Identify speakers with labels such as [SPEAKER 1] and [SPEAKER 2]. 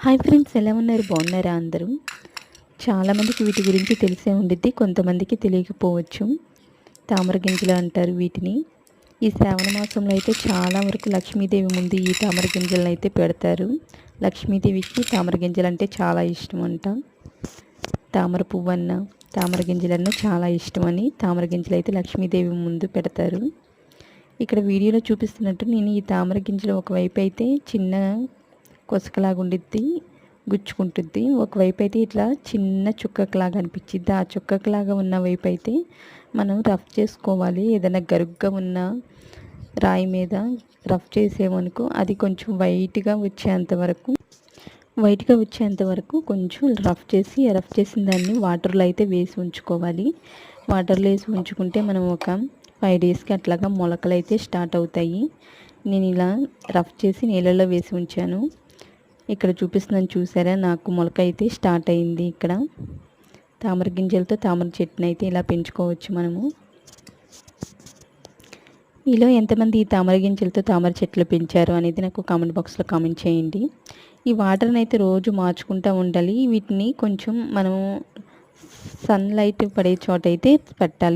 [SPEAKER 1] Hi friends, ఎలా ఉన్నారు? బాగున్నారా అందరూ? చాలామందికి వీటి గురించి తెలిసే ఉండిద్ది, కొంతమందికి తెలియకపోవచ్చు. తామర గింజలు అంటారు వీటిని. ఈ శ్రావణ మాసంలో అయితే చాలా వరకు లక్ష్మీదేవి ముందు ఈ తామర గింజలను అయితే పెడతారు. లక్ష్మీదేవికి తామర గింజలు అంటే చాలా ఇష్టం అంట. తామర పువ్వన్న, తామర గింజలన్న చాలా ఇష్టమని తామర గింజలు అయితే లక్ష్మీదేవి ముందు పెడతారు. ఇక్కడ వీడియోలో చూపిస్తున్నట్టు నేను ఈ తామర గింజలు ఒకవైపు అయితే చిన్న కొసకలాగా ఉండిద్ది, గుచ్చుకుంటుంది. ఒకవైపు అయితే ఇట్లా చిన్న చుక్కలాగా అనిపించిద్ది. ఆ చుక్కలాగా ఉన్న వైపు అయితే మనం రఫ్ చేసుకోవాలి. ఏదైనా గరుగ్గా ఉన్న రాయి మీద రఫ్ చేసేమనుకో అది కొంచెం వైట్గా వచ్చేంత వరకు కొంచెం రఫ్ చేసిన దాన్ని వాటర్లో అయితే వేసి ఉంచుకోవాలి. వాటర్లో వేసి ఉంచుకుంటే మనం ఒక 5 డేస్కి అట్లాగా మొలకలు అయితే స్టార్ట్ అవుతాయి. నేను ఇలా రఫ్ చేసి నీళ్ళల్లో వేసి ఉంచాను. ఇక్కడ చూపిస్తున్నాను చూసారా, నాకు మొలక అయితే స్టార్ట్ అయింది. ఇక్కడ తామర గింజలతో తామర చెట్టుని అయితే ఇలా పెంచుకోవచ్చు మనము. మీలో ఎంతమంది ఈ తామర గింజలతో తామర చెట్లు పెంచారు అనేది నాకు కామెంట్ బాక్స్లో కామెంట్ చేయండి. ఈ వాటర్ని అయితే రోజు మార్చుకుంటూ ఉండాలి. వీటిని కొంచెం మనము సన్లైట్ పడే చోట అయితే పెట్టాలి.